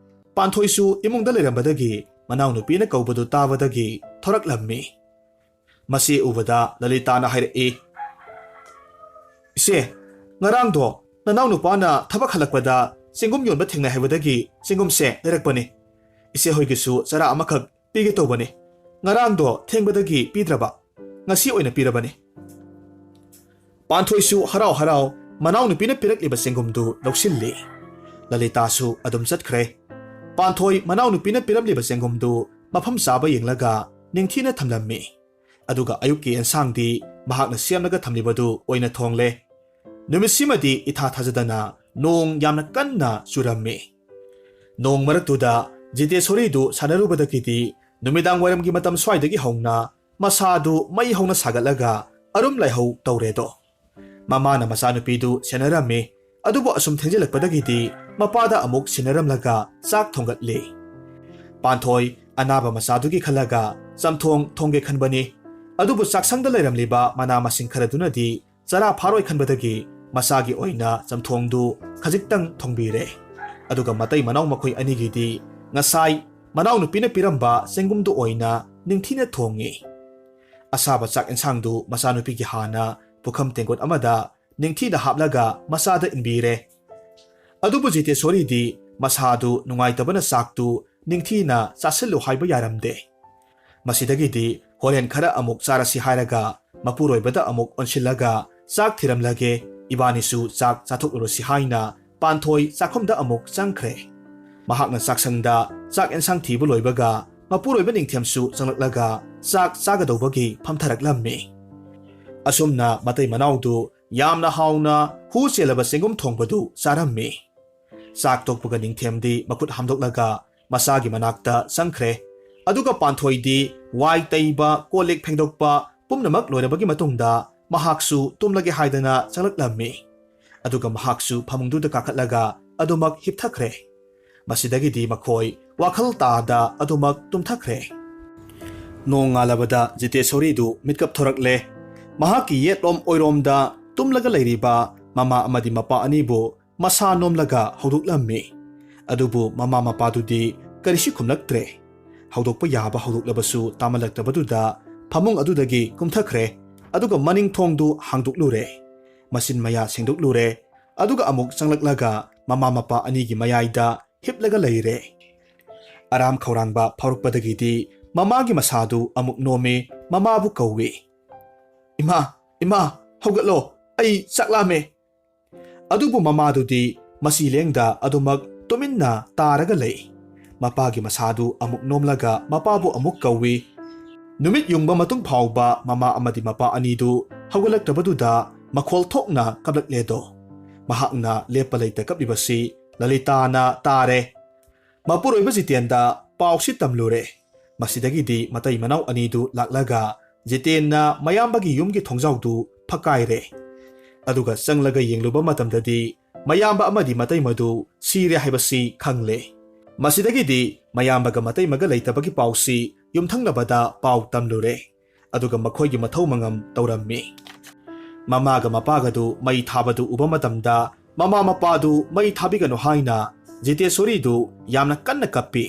ꯄꯥꯟꯊꯣꯏꯁꯨ ꯏꯃꯨꯡꯗ ꯂꯩꯔꯝꯕꯗꯒꯤ ꯃꯅꯥꯎꯅꯨꯄꯤꯅ ꯀꯧꯕꯗꯨ ꯇꯥꯕꯗꯒꯤ ꯊꯣꯔꯛꯂꯝꯃꯤ꯫ ꯃꯁꯤ ꯎꯕꯗ ꯂꯂꯤꯇꯥꯅ ꯍꯥꯏꯔꯛꯏ, "ꯏꯆꯦ, ꯉꯔꯥꯡꯗꯣ ꯅꯅꯥꯎꯅꯨꯄꯥꯅ ꯊꯕꯛ ꯍꯜꯂꯛꯄꯗ ꯆꯦꯡꯒꯨꯝ ꯌꯣꯟꯕ ꯊꯦꯡꯅꯩ ꯍꯥꯏꯕꯗꯒꯤ ꯆꯦꯡꯒꯨꯝꯁꯦ ꯂꯩꯔꯛꯄꯅꯤ꯫ ꯏꯆꯦ ꯍꯣꯏꯒꯤꯁꯨ ꯆꯔꯥ ꯑꯃꯈꯛ ꯄꯤꯒꯦ ꯇꯧꯕꯅꯤ꯫ ꯉꯔꯥꯡꯗꯣ ꯊꯦꯡꯕꯗꯒꯤ ꯄꯤꯗ꯭ꯔꯕ, ꯉꯁꯤ ꯑꯣꯏꯅ ꯄꯤꯔꯕꯅꯤ"꯫ ꯄꯥꯟꯊꯣꯏꯁꯨ ꯍꯔꯥꯎ ꯍꯔꯥꯎ ꯃꯅꯥꯎꯅꯨꯄꯤꯅ ꯄꯤꯔꯛꯂꯤꯕ ꯆꯦꯡꯒꯨꯝꯗꯨ ꯂꯧꯁꯤꯜꯂꯤ꯫ ꯂꯂꯤꯇꯥꯁꯨ ꯑꯗꯨꯝ ꯆꯠꯈ꯭ꯔꯦ꯫ ꯄꯥꯟꯊꯣꯏ ꯃꯅꯥꯎꯅꯨꯄꯤꯅ ꯄꯤꯔꯝꯂꯤꯕ ꯆꯦꯡꯒꯨꯝꯗꯨ ꯃꯐꯝ ꯆꯥꯕ ꯌꯦꯡꯂꯒ ꯅꯤꯡꯊꯤꯅ ꯊꯝꯂꯝꯃꯤ꯫ ꯑꯗꯨꯒ ꯑꯌꯨꯛꯀꯤ ꯑꯦꯟꯁꯥꯡꯗꯤ ꯃꯍꯥꯛꯅ ꯁꯦꯝꯂꯒ ꯊꯝꯂꯤꯕꯗꯨ ꯑꯣꯏꯅ ꯊꯣꯡꯂꯦ꯫ ꯅꯨꯃꯤꯠꯁꯤꯃꯗꯤ ꯏꯊꯥ ꯊꯥꯖꯗꯅ ꯅꯣꯡ ꯌꯥꯝꯅ ꯀꯟꯅ ꯆꯨꯔꯝꯃꯤ꯫ ꯅꯣꯡ ꯃꯔꯛꯇꯨꯗ ꯖꯤꯇꯦꯁꯣꯔꯤꯗꯨ ꯁꯥꯟꯅꯔꯨꯕꯗꯒꯤꯗꯤ ꯅꯨꯃꯤꯗꯥꯡ ꯋꯥꯏꯔꯝꯒꯤ ꯃꯇꯝ ꯁ꯭ꯋꯥꯏꯗꯒꯤ ꯍꯧꯅ ꯃꯁꯥꯗꯨ ꯃꯩ ꯍꯧꯅ ꯁꯥꯒꯠꯂꯒ ꯑꯔꯨꯝ ꯂꯥꯏꯍꯧ ꯇꯧꯔꯦꯗꯣ꯫ ꯃꯃꯥꯅ ꯃꯆꯥꯅꯨꯄꯤꯗꯨ ꯁꯦꯟꯅꯔꯝꯃꯤ꯫ ꯑꯗꯨꯕꯨ ꯑꯁꯨꯝ ꯊꯦꯡꯖꯤꯜꯂꯛꯄꯗꯒꯤꯗꯤ ꯃꯄꯥꯗ ꯑꯃꯨꯛ ꯁꯤꯟꯅꯔꯝꯂꯒ ꯆꯥꯛ ꯊꯣꯡꯒꯠꯂꯤ꯫ ꯄꯥꯟꯊꯣꯏ ꯑꯅꯥꯕ ꯃꯆꯥꯗꯨꯒꯤ ꯈꯜꯂꯒ ꯆꯝꯊꯣꯡ ꯊꯣꯡꯒꯦ ꯈꯟꯕꯅꯤ꯫ ꯑꯗꯨꯕꯨ ꯆꯥꯛꯁꯪꯗ ꯂꯩꯔꯝꯂꯤꯕ ꯃꯅꯥ ꯃꯁꯤꯡ ꯈꯔꯗꯨꯅꯗꯤ ꯆꯔꯥ ꯐꯥꯔꯣꯏ ꯈꯟꯕꯗꯒꯤ ꯃꯁꯥꯒꯤ ꯑꯣꯏꯅ ꯆꯝꯊꯣꯡꯗꯨ ꯈꯖꯤꯛꯇꯪ ꯊꯣꯡꯕꯤꯔꯦ꯫ ꯑꯗꯨꯒ ꯃꯇꯩ ꯃꯅꯥꯎ ꯃꯈꯣꯏ ꯑꯅꯤꯒꯤꯗꯤ ꯉꯁꯥꯏ ꯃꯅꯥꯎꯅꯨꯄꯤꯅ ꯄꯤꯔꯝꯕ ꯆꯦꯡꯒꯨꯝꯗꯨ ꯑꯣꯏꯅ ꯅꯤꯡꯊꯤꯅ ꯊꯣꯡꯉꯤ꯫ ꯑꯁꯥꯕ ꯆꯥꯛ ꯑꯦꯟꯁꯥꯡꯗꯨ ꯃꯆꯥꯅꯨꯄꯤꯒꯤ ꯍꯥꯟꯅ ꯄꯨꯈꯝ ꯇꯦꯡꯀꯣꯠ ꯑꯃꯗ ꯅꯤꯡꯊꯤꯅ ꯍꯥꯞꯂꯒ ꯃꯆꯥꯗ ꯏꯟꯕꯤꯔꯦ꯫ ꯑꯗꯨꯕꯨ ꯖꯤꯇꯦꯁꯣꯔꯤꯗꯤ ꯃꯁꯥꯗꯨ ꯅꯨꯡꯉꯥꯏꯇꯕꯅ ꯆꯥꯛꯇꯨ ꯅꯤꯡꯊꯤꯅ ꯆꯥꯁꯤꯜꯂꯨ ꯍꯥꯏꯕ ꯌꯥꯔꯝꯗꯦ꯫ ꯃꯁꯤꯗꯒꯤꯗꯤ ꯍꯣꯔꯦꯟ ꯈꯔ ꯑꯃꯨꯛ ꯆꯥꯔꯁꯤ ꯍꯥꯏꯔꯒ ꯃꯄꯨꯔꯣꯏꯕꯗ ꯑꯃꯨꯛ ꯑꯣꯟꯁꯤꯜꯂꯒ ꯆꯥꯛ ꯊꯤꯔꯝꯂꯒꯦ, ꯏꯕꯥꯅꯤꯁꯨ ꯆꯥꯛ ꯆꯥꯊꯣꯛꯂꯨꯔꯁꯤ ꯍꯥꯏꯅ ꯄꯥꯟꯊꯣꯏ ꯆꯥꯛꯈꯨꯝꯗ ꯑꯃꯨꯛ ꯆꯪꯈ꯭ꯔꯦ꯫ ꯃꯍꯥꯛꯅ ꯆꯥꯛꯁꯪꯗ ꯆꯥꯛ ꯑꯦꯟꯁꯥꯡ ꯊꯤꯕ ꯂꯣꯏꯕꯒ ꯃꯄꯨꯔꯣꯏꯕ ꯅꯤꯡꯊꯦꯝꯁꯨ ꯆꯪꯂꯛꯂꯒ ꯆꯥꯛ ꯆꯥꯒꯗꯧꯕꯒꯤ ꯐꯝꯊꯔꯛꯂꯝꯃꯤ꯫ ꯑꯁꯨꯝꯅ ꯃꯇꯩ ꯃꯅꯥꯎꯗꯨ ꯌꯥꯝꯅ ꯍꯥꯎꯅ ꯍꯨ ꯆꯦꯜꯂꯕ ꯆꯦꯡꯒꯨꯝ ꯊꯣꯡꯕꯗꯨ ꯆꯥꯔꯝꯃꯤ꯫ ꯆꯥꯛ ꯇꯣꯛꯄꯒ ꯅꯤꯡꯊꯦꯝꯗꯤ ꯃꯈꯨꯠ ꯍꯥꯝꯗꯣꯛꯂꯒ ꯃꯁꯥꯒꯤ ꯃꯅꯥꯛꯇ ꯆꯪꯈ꯭ꯔꯦ꯫ ꯑꯗꯨꯒ ꯄꯥꯟꯊꯣꯏꯗꯤ ꯋꯥꯏ ꯇꯩꯕ ꯀꯣꯜ ꯂꯤꯛ ꯐꯦꯡꯗꯣꯛꯄ ꯄꯨꯝꯅꯃꯛ ꯂꯣꯏꯔꯕꯒꯤ ꯃꯇꯨꯡꯗ ꯃꯍꯥꯛꯁꯨ ꯇꯨꯝꯂꯒꯦ ꯍꯥꯏꯗꯅ ꯆꯪꯂꯛꯂꯝꯃꯤ꯫ ꯑꯗꯨꯒ ꯃꯍꯥꯛꯁꯨ ꯐꯃꯨꯡꯗꯨꯗ ꯀꯥꯈꯠꯂꯒ ꯑꯗꯨꯃꯛ ꯍꯤꯞꯊꯈ꯭ꯔꯦ꯫ ꯃꯁꯤꯗꯒꯤꯗꯤ ꯃꯈꯣꯏ ꯋꯥꯈꯜ ꯇꯥꯗ ꯑꯗꯨꯃꯛ ꯇꯨꯝꯊꯈ꯭ꯔꯦ꯫ ꯅꯣꯡꯉꯥꯜꯂꯕꯗ ꯖꯤꯇꯦꯁꯣꯔꯤꯗꯨ ꯃꯤꯠꯀꯞ ꯊꯣꯔꯛꯂꯦ꯫ ꯃꯍꯥꯛꯀꯤ ꯌꯦꯠꯂꯣꯝ ꯑꯣꯏꯔꯣꯝꯗ ꯇꯨꯝꯂꯒ ꯂꯩꯔꯤꯕ ꯃꯃꯥ ꯑꯃꯗꯤ ꯃꯄꯥ ꯑꯅꯤꯕꯨ ꯃꯁꯥ ꯅꯣꯝꯂꯒ ꯍꯧꯗꯣꯛꯂꯝꯃꯤ꯫ ꯑꯗꯨꯕꯨ ꯃꯃꯥ ꯃꯄꯥꯗꯨꯗꯤ ꯀꯔꯤꯁꯨ ꯈꯨꯝꯂꯛꯇ꯭ꯔꯦ꯫ ꯍꯧꯗꯣꯛꯄ ꯌꯥꯕ ꯍꯧꯗꯣꯛꯂꯕꯁꯨ ꯇꯥꯃꯜꯂꯛꯇꯕꯗꯨꯗ ꯐꯃꯨꯡ ꯑꯗꯨꯗꯒꯤ ꯀꯨꯝꯊꯈ꯭ꯔꯦ꯫ ꯑꯗꯨꯒ ꯃꯅꯤꯡ ꯊꯣꯡꯗꯨ ꯍꯥꯡꯗꯣꯛꯂꯨꯔꯦ꯫ ꯃꯆꯤꯟ ꯃꯌꯥ ꯁꯦꯡꯗꯣꯛꯂꯨꯔꯦ꯫ ꯑꯗꯨꯒ ꯑꯃꯨꯛ ꯆꯪꯂꯛꯂꯒ ꯃꯃꯥ ꯃꯄꯥ ꯑꯅꯤꯒꯤ ꯃꯌꯥꯏꯗ ꯍꯤꯞꯂꯒ ꯂꯩꯔꯦ꯫ ꯑꯔꯥꯝ ꯈꯧꯔꯥꯡꯕ ꯐꯥꯎꯔꯛꯄꯗꯒꯤꯗꯤ ꯃꯃꯥꯒꯤ ꯃꯁꯥꯗꯨ ꯑꯃꯨꯛ ꯅꯣꯝꯃꯤ ꯃꯃꯥꯕꯨ ꯀꯧꯏ꯫ "ꯏꯃꯥ, ꯏꯃꯥ, ꯍꯧꯒꯠꯂꯣ, ꯑꯩ ꯆꯥꯛ ꯂꯥꯝꯃꯦ"꯫ ꯑꯗꯨꯕꯨ ꯃꯃꯥꯗꯨꯗꯤ ꯃꯁꯤ ꯂꯦꯡꯗ ꯑꯗꯨꯃꯛ ꯇꯨꯃꯤꯟꯅ ꯇꯥꯔꯒ ꯂꯩ꯫ ꯃꯄꯥꯒꯤ ꯃꯁꯥꯗꯨ ꯑꯃꯨꯛ ꯅꯣꯝꯂꯒ ꯃꯄꯥꯕꯨ ꯑꯃꯨꯛ ꯀꯧꯏ꯫ ꯅꯨꯃꯤꯠ ꯌꯨꯡꯕ ꯃꯇꯨꯡ ꯐꯥꯎꯕ ꯃꯃꯥ ꯑꯃꯗꯤ ꯃꯄꯥ ꯑꯅꯤꯗꯨ ꯍꯧꯒꯠꯂꯛꯇꯕꯗꯨꯗ ꯃꯈꯣꯜ ꯊꯣꯛꯅ ꯀꯞꯂꯛꯂꯦꯗꯣ꯫ ꯃꯍꯥꯛꯅ ꯂꯦꯞꯄ ꯂꯩꯇ ꯀꯞꯂꯤꯕꯁꯤ ꯂꯂꯤꯇꯥꯅ ꯇꯥꯔꯦ꯫ ꯃꯄꯨꯔꯣꯏꯕ ꯖꯤꯇꯦꯟꯗ ꯄꯥꯎꯁꯤ ꯇꯝꯂꯨꯔꯦ꯫ ꯃꯁꯤꯗꯒꯤꯗꯤ ꯃꯇꯩ ꯃꯅꯥꯎ ꯑꯅꯤꯗꯨ ꯂꯥꯛꯂꯒ ꯖꯤꯇꯦꯟꯅ ꯃꯌꯥꯝꯕꯒꯤ ꯌꯨꯝꯒꯤ ꯊꯣꯡꯖꯥꯎꯗꯨ ꯐꯛꯀꯥꯏꯔꯦ꯫ ꯑꯗꯨꯒ ꯆꯪꯂꯒ ꯌꯦꯡꯂꯨꯕ ꯃꯇꯝꯗꯗꯤ ꯃꯌꯥꯝꯕ ꯑꯃꯗꯤ ꯃꯇꯩꯃꯗꯨ ꯁꯤꯔꯦ ꯍꯥꯏꯕꯁꯤ ꯈꯪꯂꯦ꯫ ꯃꯁꯤꯗꯒꯤꯗꯤ ꯃꯌꯥꯝꯕꯒ ꯃꯇꯩꯃꯒ ꯂꯩꯇꯕꯒꯤ ꯄꯥꯎꯁꯤ ꯌꯨꯝꯊꯪꯅꯕꯗ ꯄꯥꯎ ꯇꯝꯂꯨꯔꯦ꯫ ꯑꯗꯨꯒ ꯃꯈꯣꯏꯒꯤ ꯃꯊꯧ ꯃꯉꯝ ꯇꯧꯔꯝꯃꯤ꯫ ꯃꯃꯥꯒ ꯃꯄꯥꯒꯗꯨ ꯃꯩ ꯊꯥꯕꯗꯨ ꯎꯕ ꯃꯇꯝꯗ ꯃꯃꯥ ꯃꯄꯥꯗꯨ ꯃꯩ ꯊꯥꯕꯤꯒꯅꯨ ꯍꯥꯏꯅ ꯖꯤꯇꯦꯁꯣꯔꯤꯗꯨ ꯌꯥꯝꯅ ꯀꯟꯅ ꯀꯞꯄꯤ꯫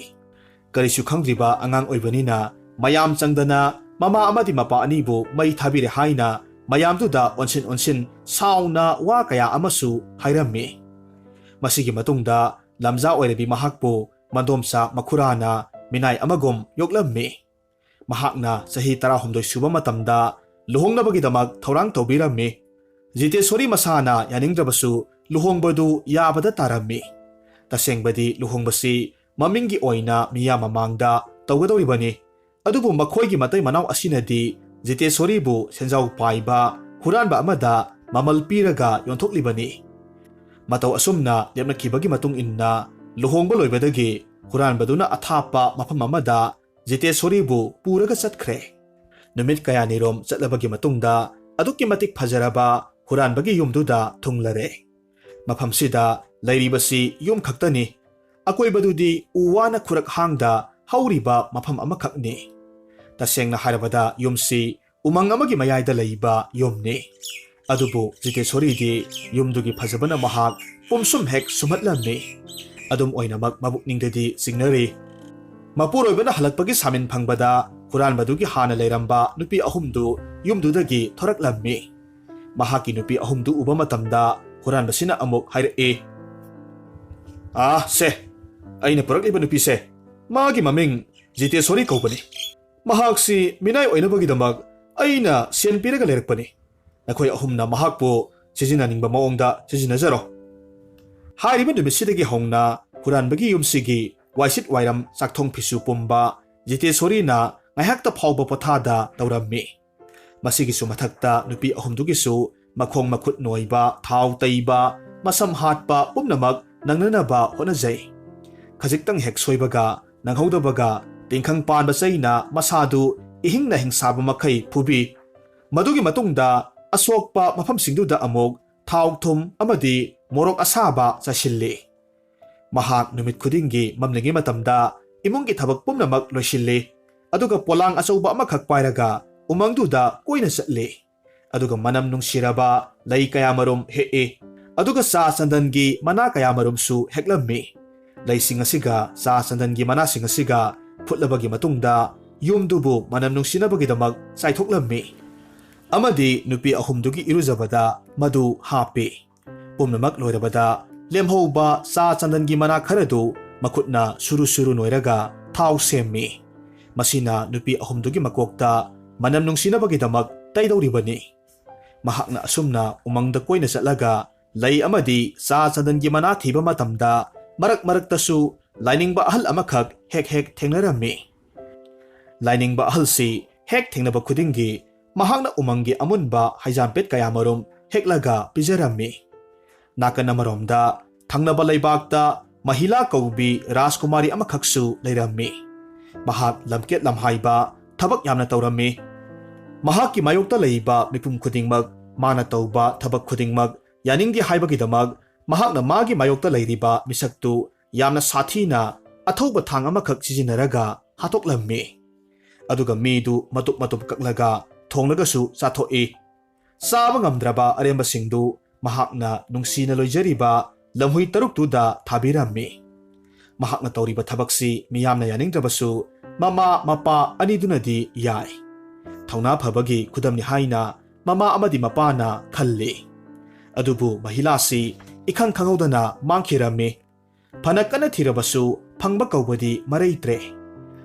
ꯀꯔꯤꯁꯨ ꯈꯪꯗ꯭ꯔꯤꯕ ꯑꯉꯥꯡ ꯑꯣꯏꯕꯅꯤꯅ ꯃꯌꯥꯝ ꯆꯪꯗꯅ ꯃꯃꯥ ꯑꯃꯗꯤ ꯃꯄꯥ ꯑꯅꯤꯕꯨ ꯃꯩ ꯊꯥꯕꯤꯔꯦ ꯍꯥꯏꯅ ꯃꯌꯥꯝꯗꯨꯗ ꯑꯣꯟꯁꯤꯟ ꯁꯥꯎꯅ ꯋꯥ ꯀꯌꯥ ꯑꯃꯁꯨ ꯍꯥꯏꯔꯝꯃꯤ꯫ ꯃꯁꯤꯒꯤ ꯃꯇꯨꯡꯗ ꯂꯝꯖꯥ ꯑꯣꯏꯔꯕꯤ ꯃꯍꯥꯛꯄꯨ ꯃꯗꯣꯝꯆꯥ ꯃꯈꯨꯔꯥꯅ ꯃꯤꯅꯥꯏ ꯑꯃꯒꯨꯝ ꯌꯣꯛꯂꯝꯃꯤ꯫ ꯃꯍꯥꯛꯅ ꯆꯍꯤ 18 ꯁꯨꯕ ꯃꯇꯝꯗ ꯂꯨꯍꯣꯡꯅꯕꯒꯤꯗꯃꯛ ꯊꯧꯔꯥꯡ ꯇꯧꯕꯤꯔꯝꯃꯤ꯫ ꯖꯤꯇꯦꯁꯣꯔꯤ ꯃꯁꯥꯅ ꯌꯥꯅꯤꯡꯗ꯭ꯔꯕꯁꯨ ꯂꯨꯍꯣꯡꯕꯗꯨ ꯌꯥꯕꯗ ꯇꯥꯔꯝꯃꯤ꯫ ꯇꯁꯦꯡꯕꯗꯤ ꯂꯨꯍꯣꯡꯕꯁꯤ ꯃꯃꯤꯡꯒꯤ ꯑꯣꯏꯅ ꯃꯤꯌꯥꯝ ꯃꯃꯥꯡꯗ ꯇꯧꯒꯗꯧꯔꯤꯕꯅꯤ꯫ ꯑꯗꯨꯕꯨ ꯃꯈꯣꯏꯒꯤ ꯃꯇꯩ ꯃꯅꯥꯎ ꯑꯁꯤꯅꯗꯤ ꯖꯤꯇꯦꯁꯣꯔꯤꯕꯨ ꯁꯦꯟꯖꯥꯎ パイꯕ ꯍꯨꯔꯥꯟꯕ ꯑꯃꯗ ꯃꯃꯜ ꯄꯤꯔꯒ ꯌꯣꯟꯊꯣꯛꯂꯤꯕꯅꯤ꯫ ꯃꯇꯧ ꯑꯁꯨꯝꯅ ꯂꯦꯞꯅꯈꯤꯕꯒꯤ ꯃꯇꯨꯡ ꯏꯟꯅ ꯂꯨꯍꯣꯡꯕ ꯂꯣꯏꯕꯗꯒꯤ ꯍꯨꯔꯥꯟꯕꯗꯨꯅ ꯑꯊꯥꯞꯄ ꯃꯐꯝ ꯑꯃꯗ ꯖꯤꯇꯦꯁꯣꯔꯤꯕꯨ ꯄꯨꯔꯒ ꯆꯠꯈ꯭ꯔꯦ꯫ ꯅꯨꯃꯤꯠ ꯀꯌꯥꯅꯤꯔꯣꯝ ꯆꯠꯂꯕꯒꯤ ꯃꯇꯨꯡꯗ ꯑꯗꯨꯛꯀꯤ ꯃꯇꯤꯛ ꯐꯖꯔꯕ ꯍꯨꯔꯥꯟꯕꯒꯤ ꯌꯨꯝꯗꯨꯗ ꯊꯨꯡꯂꯔꯦ꯫ ꯃꯐꯝꯁꯤꯗ ꯂꯩꯔꯤꯕꯁꯤ ꯌꯨꯝ ꯈꯛꯇꯅꯤ꯫ ꯑꯀꯣꯏꯕꯗꯨꯗꯤ ꯎ ꯋꯥꯅ ꯈꯨꯔꯛꯍꯥꯡꯗ ꯍꯧꯔꯤꯕ ꯃꯐꯝ ꯑꯃꯈꯛꯅꯤ꯫ ꯇꯁꯦꯡꯅ ꯍꯥꯏꯔꯕꯗ ꯌꯨꯝꯁꯤ ꯎꯃꯪ ꯑꯃꯒꯤ ꯃꯌꯥꯏꯗ ꯂꯩꯕ ꯌꯨꯝꯅꯤ꯫ ꯑꯗꯨꯕꯨ ꯖꯤꯇꯦꯁꯣꯔꯤꯗꯤ ꯌꯨꯝꯗꯨꯒꯤ ꯐꯖꯕꯅ ꯃꯍꯥꯛ ꯄꯨꯝꯁꯨꯝ ꯍꯦꯛ ꯁꯨꯝꯍꯠꯂꯝꯃꯤ꯫ ꯑꯗꯨꯝ ꯑꯣꯏꯅꯃꯛ ꯃꯕꯨꯛꯅꯤꯡꯗꯗꯤ ꯆꯤꯡꯅꯔꯤ꯫ ꯃꯄꯨꯔꯣꯏꯕꯅ ꯍꯜꯂꯛꯄꯒꯤ ꯁꯥꯃꯤꯟ ꯐꯪꯕꯗ ꯍꯨꯔꯥꯟꯕꯗꯨꯒꯤ ꯍꯥꯟꯅ ꯂꯩꯔꯝꯕ ꯅꯨꯄꯤ ꯑꯍꯨꯝꯗꯨ ꯌꯨꯝꯗꯨꯗꯒꯤ ꯊꯣꯔꯛꯂꯝꯃꯤ꯫ ꯃꯍꯥꯛꯀꯤ ꯅꯨꯄꯤ ꯑꯍꯨꯝꯗꯨ ꯎꯕ ꯃꯇꯝꯗ ꯍꯨꯔꯥꯟꯕꯁꯤꯅ ꯑꯃꯨꯛ ꯍꯥꯏꯔꯛꯏ, "ꯁꯦ, ꯑꯩꯅ ꯄꯨꯔꯛꯂꯤꯕ ꯅꯨꯄꯤꯁꯦ, ꯃꯥꯒꯤ ꯃꯃꯤꯡ ꯖꯤꯇꯦꯁꯣꯔꯤ ꯀꯧꯕꯅꯤ꯫ ꯃꯍꯥꯛꯁꯤ ꯃꯤꯅꯥꯏ ꯑꯣꯏꯅꯕꯒꯤꯗꯃꯛ ꯑꯩꯅ ꯁꯦꯟ ꯄꯤꯔꯒ ꯂꯩꯔꯛꯄꯅꯤ꯫ ꯅꯈꯣꯏ ꯑꯍꯨꯝꯅ ꯃꯍꯥꯛꯄꯨ ꯁꯤꯖꯤꯟꯅꯅꯤꯡꯕ ꯃꯑꯣꯡꯗ ꯁꯤꯖꯤꯟꯅꯖꯔꯣ"꯫ ꯍꯥꯏꯔꯤꯕ ꯅꯨꯃꯤꯠꯁꯤꯗꯒꯤ ꯍꯧꯅ ꯍꯨꯔꯥꯟꯕꯒꯤ ꯌꯨꯝꯁꯤꯒꯤ ꯋꯥꯏꯁꯤꯠ ꯋꯥꯏꯔꯝ ꯆꯥꯛꯊꯣꯡ ꯐꯤꯁꯨ ꯄꯨꯝꯕ ꯖꯤꯇꯦꯁꯣꯔꯤꯅ ꯉꯥꯏꯍꯥꯛꯇ ꯐꯥꯎꯕ ꯄꯣꯊꯥꯗ ꯇꯧꯔꯝꯃꯤ꯫ ꯃꯁꯤꯒꯤꯁꯨ ꯃꯊꯛꯇ ꯅꯨꯄꯤ ꯑꯍꯨꯝꯗꯨꯒꯤꯁꯨ ꯃꯈꯣꯡ ꯃꯈꯨꯠ ꯅꯣꯏꯕ, ꯊꯥꯎ ꯇꯩꯕ, ꯃꯁꯝ ꯍꯥꯠꯄ ꯄꯨꯝꯅꯃꯛ ꯅꯪꯅꯅꯕ ꯍꯣꯠꯅꯖꯩ꯫ ꯈꯖꯤꯛꯇꯪ ꯍꯦꯛ ꯁꯣꯏꯕꯒ ꯅꯪꯍꯧꯗꯕꯒ ꯇꯤꯡꯈꯪ ꯄꯥꯟꯕ ꯆꯩꯅ ꯃꯁꯥꯗꯨ ꯏꯍꯤꯡ ꯅꯥꯍꯤꯡ ꯁꯥꯕ ꯃꯈꯩ ꯐꯨꯕꯤ꯫ ꯃꯗꯨꯒꯤ ꯃꯇꯨꯡꯗ ꯑꯁꯣꯛꯄ ꯃꯐꯝꯁꯤꯡꯗꯨꯗ ꯑꯃꯨꯛ ꯊꯥꯎ ꯊꯨꯝ ꯑꯃꯗꯤ ꯃꯣꯔꯣꯛ ꯑꯁꯥꯕ ꯆꯥꯏꯁꯤꯜꯂꯤ꯫ ꯃꯍꯥꯛ ꯅꯨꯃꯤꯠ ꯈꯨꯗꯤꯡꯒꯤ ꯃꯝꯂꯤꯉꯩ ꯃꯇꯝꯗ ꯏꯃꯨꯡꯒꯤ ꯊꯕꯛ ꯄꯨꯝꯅꯃꯛ ꯂꯣꯏꯁꯤꯜꯂꯤ꯫ ꯑꯗꯨꯒ ꯄꯣꯂꯥꯡ ꯑꯆꯧꯕ ꯑꯃꯈꯛ ꯄꯥꯏꯔꯒ ꯎꯃꯪꯗꯨꯗ ꯀꯣꯏꯅ ꯆꯠꯂꯤ꯫ ꯑꯗꯨꯒ ꯃꯅꯝ ꯅꯨꯡꯁꯤꯔꯕ ꯂꯩ ꯀꯌꯥꯃꯔꯨꯝ ꯍꯦꯛꯏ꯫ ꯑꯗꯨꯒ ꯆꯥ ꯆꯟꯗꯟꯒꯤ ꯃꯅꯥ ꯀꯌꯥꯃꯔꯨꯝꯁꯨ ꯍꯦꯛꯂꯝꯃꯤ꯫ ꯂꯩꯁꯤꯡ ꯑꯁꯤꯒ ꯆꯥ ꯆꯟꯗꯟꯒꯤ ꯃꯅꯥꯁꯤꯡ ꯑꯁꯤꯒ ꯐꯨꯠꯂꯕꯒꯤ ꯃꯇꯨꯡꯗ ꯌꯨꯝꯗꯨꯕꯨ ꯃꯅꯝ ꯅꯨꯡꯁꯤꯅꯕꯒꯤꯗꯃꯛ ꯆꯥꯏꯊꯣꯛꯂꯝꯃꯤ꯫ ꯑꯃꯗꯤ ꯅꯨꯄꯤ ꯑꯍꯨꯝꯗꯨꯒꯤ ꯏꯔꯨꯖꯕꯗ ꯃꯗꯨ ꯍꯥꯞꯄꯤ꯫ ꯄꯨꯝꯅꯃꯛ ꯂꯣꯏꯔꯕꯗ ꯂꯦꯝꯍꯧꯕ ꯆꯥ ꯆꯟꯗꯟꯒꯤ ꯃꯅꯥ ꯈꯔꯗꯨ ꯃꯈꯨꯠꯅ ꯁꯨꯔꯨ ꯁꯨꯔꯨ ꯅꯣꯏꯔꯒ ꯊꯥꯎ ꯁꯦꯝꯃꯤ꯫ ꯃꯁꯤꯅ ꯅꯨꯄꯤ ꯑꯍꯨꯝꯗꯨꯒꯤ ꯃꯀꯣꯛꯇ ꯃꯅꯝ ꯅꯨꯡꯁꯤꯅꯕꯒꯤꯗꯃꯛ ꯇꯩꯗꯧꯔꯤꯕꯅꯤ꯫ ꯃꯍꯥꯛꯅ ꯑꯁꯨꯝꯅ ꯎꯃꯪꯗ ꯀꯣꯏꯅ ꯆꯠꯂꯒ ꯂꯩ ꯑꯃꯗꯤ ꯆꯥ ꯆꯟꯗꯟꯒꯤ ꯃꯅꯥ ꯊꯤꯕ ꯃꯇꯝꯗ ꯃꯔꯛ ꯃꯔꯛꯇꯁꯨ ꯂꯥꯏꯅꯤꯡꯕ ꯑꯍꯜ ꯑꯃꯈꯛ ꯍꯦꯛ ꯍꯦꯛ ꯊꯦꯡꯅꯔꯝꯃꯤ꯫ ꯂꯥꯏꯅꯤꯡꯕ ꯑꯍꯜꯁꯤ ꯍꯦꯛ ꯊꯦꯡꯅꯕ ꯈꯨꯗꯤꯡꯒꯤ ꯃꯍꯥꯛꯅ ꯎꯃꯪꯒꯤ ꯑꯃꯨꯟꯕ ꯍꯩꯖꯥꯝꯄꯦꯠ ꯀꯌꯥꯃꯔꯨꯝ ꯍꯦꯛꯂꯒ ꯄꯤꯖꯔꯝꯃꯤ꯫ ꯅꯥꯀꯟ ꯑꯃꯔꯣꯝꯗ ꯊꯪꯅꯕ ꯂꯩꯕꯥꯛꯇ ꯃꯍꯤꯂꯥ ꯀꯧꯕꯤ ꯔꯥꯖꯀꯨꯃꯥꯔꯤ ꯑꯃꯈꯛꯁꯨ ꯂꯩꯔꯝꯃꯤ꯫ ꯃꯍꯥꯛ ꯂꯝꯀꯦꯠ ꯂꯝꯍꯥꯏꯕ ꯊꯕꯛ ꯌꯥꯝꯅ ꯇꯧꯔꯝꯃꯤ꯫ ꯃꯍꯥꯛꯀꯤ ꯃꯥꯌꯣꯛꯇ ꯂꯩꯕ ꯃꯤꯄꯨꯝ ꯈꯨꯗꯤꯡꯃꯛ ꯃꯥꯅ ꯇꯧꯕ ꯊꯕꯛ ꯈꯨꯗꯤꯡꯃꯛ ꯌꯥꯅꯤꯡꯗꯦ ꯍꯥꯏꯕꯒꯤꯗꯃꯛ ꯃꯍꯥꯛꯅ ꯃꯥꯒꯤ ꯃꯥꯌꯣꯛꯇ ꯂꯩꯔꯤꯕ ꯃꯤꯁꯛꯇꯨ ꯌꯥꯝꯅ ꯁꯥꯊꯤꯅ ꯑꯊꯧꯕ ꯊꯥꯡ ꯑꯃꯈꯛ ꯁꯤꯖꯤꯟꯅꯔꯒ ꯍꯥꯠꯇꯣꯛꯂꯝꯃꯤ꯫ ꯑꯗꯨꯒ ꯃꯤꯗꯨ ꯃꯇꯨꯞ ꯃꯇꯨꯞ ꯀꯛꯂꯒ ꯊꯣꯡꯂꯒꯁꯨ ꯆꯥꯊꯣꯛꯏ꯫ ꯆꯥꯕ ꯉꯝꯗ꯭ꯔꯕ ꯑꯔꯦꯝꯕꯁꯤꯡꯗꯨ ꯃꯍꯥꯛꯅ ꯅꯨꯡꯁꯤꯅ ꯂꯣꯏꯖꯔꯤꯕ ꯂꯝꯍꯨꯏ ꯇꯔꯨꯛꯇꯨꯗ ꯊꯥꯕꯤꯔꯝꯃꯤ꯫ ꯃꯍꯥꯛꯅ ꯇꯧꯔꯤꯕ ꯊꯕꯛꯁꯤ ꯃꯤꯌꯥꯝꯅ ꯌꯥꯅꯤꯡꯗ꯭ꯔꯕꯁꯨ ꯃꯃꯥ ꯃꯄꯥ ꯑꯅꯤꯗꯨꯅꯗꯤ ꯌꯥꯏ꯫ ꯊꯧꯅꯥ ꯐꯕꯒꯤ ꯈꯨꯗꯝꯅꯤ ꯍꯥꯏꯅ ꯃꯃꯥ ꯑꯃꯗꯤ ꯃꯄꯥꯅ ꯈꯜꯂꯤ꯫ ꯑꯗꯨꯕꯨ ꯃꯍꯤꯂꯥꯁꯤ ikhang khanghaudana mangkhirami. Phana kana thirabassu phangba kaubadi maraitre.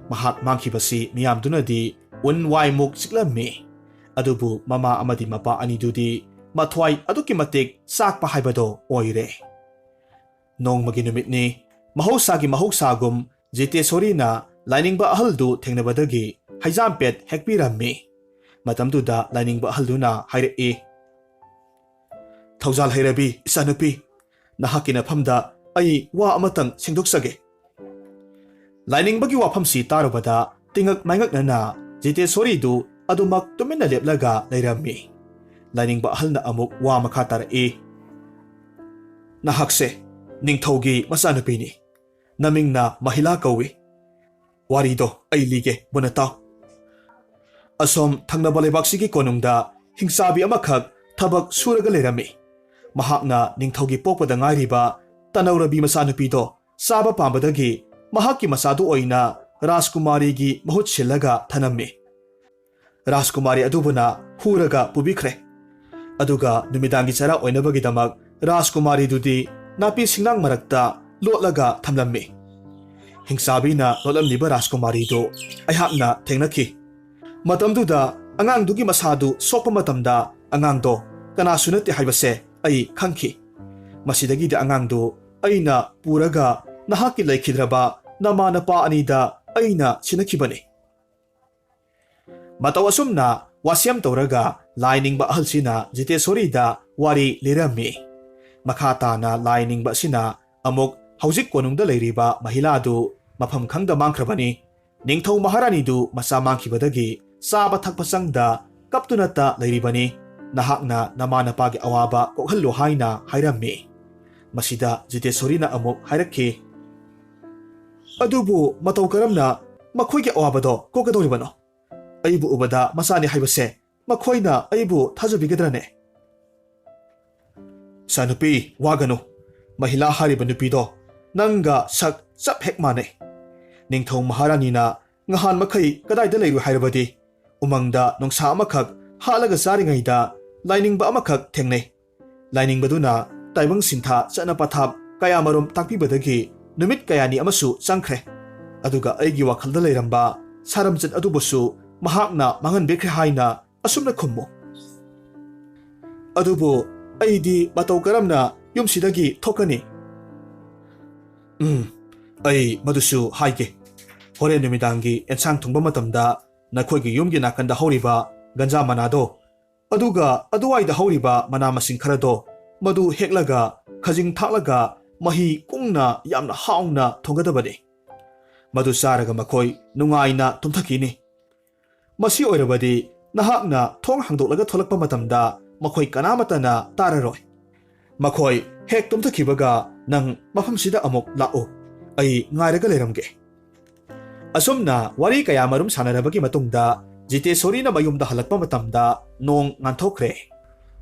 Mahak mangkhibasi miyamdunadi unwai muk siklammi. Adubu mama amadi mapa anidudi mathwai aduki matik sakpa haibado oire. Nong maginumitni mahosagi mahosagum Jitesori na lainingba ahaldu thengnabadagi haijampet hekpirammi. Matamduda lainingba ahalduna hairei. Thaujal hairabi isanupi nahakina phamda ai wa amatang singdoksage. Lainingbagi wafamsi tarubada tingak maingaknana Jitesori du adumak tumina leplaga lairammi. Lainingba ahalna amuk wa makha tarai. Nahakse ningthaugi masanupini. Namingna mahila kawi. Warido ay lige bunataw. Asom thangnaba lebaksigi konungda hingsabi amakak tabak suraga lerami. Mahakna ningthaugi pokpada ngairiba tanaurabi masanupido saba pambadagi mahaki masadu oina Rajkumari mahut silaga thanammi. Rajkumari adubuna huraga pubikre. Aduga numidangi chara oinabagidamak Rajkumari dudi napi singnang marakta lotlaga thamlammi. Hingsabina lotlamliba Rajkumari do aihakna thengnaki. Matamduda angangdugi masadu sokpa matamda angangdo kanasunati haibase ai khangki. Masidagi da angangdo aina puraga nahaki laikhidraba nama napa anida aina sinakibani. Matawasumna wasyam tawraga lainingba ahalsina Jitesori da wari lirammi. Makata na lainingba sina amuk haujik konungda leiriba mahiladu mafam khangda mangkrabani. Ningthau maharani du masa mangkhibadagi saba thakpasangda kaptunata leiribani. Nahakna namanapagi awaba kokhallo haina hairammi. Masida Jitesori na amuk hairakki. Adubu mataw karamna makhoygi awabado kokadoribano. Aibu ubada masani haibase makhoyna aibu thajabigadrane. Sanupi wagano. Mahila hariba nupido nanga sak sap hek mane. Ningthau maharani na ngahan makai kadayda leiru hairabadi umangda nongsa amakak halaga saringaida lainingba amakak thengnei. Lainingbaduna taibang sintha chana pathap kaya marom takpibadagi numit kayani amasu changkhre. Aduga aigi wakhalda leiramba saramchat adubusu mahakna manganbekre haina asumna khummo. Adubu aidi mataw karamna yumsidagi thokani. Ai madusu haige. Hore numidangi ensang thungba matamda nakhoygi yumgi nakanda horiba ganja manado aduga aduwaida horiba mana masing kharado madu heklaga khajing thaklaga mahi kungna yamna haungna thongadabani. Madu saraga makhoi nungaina tumthakini. Masi oirabadi nahakna thong hangdoklaga tholakpa matamda makhoi kanamatana tararoi. Makhoi hek tumthakibaga nang mafamsida amok lao ai ngairaga leramge. Asumna wari kaya marum sanarabagi matungda Jitesori na mayumda halakpa matamda nong nganthokre.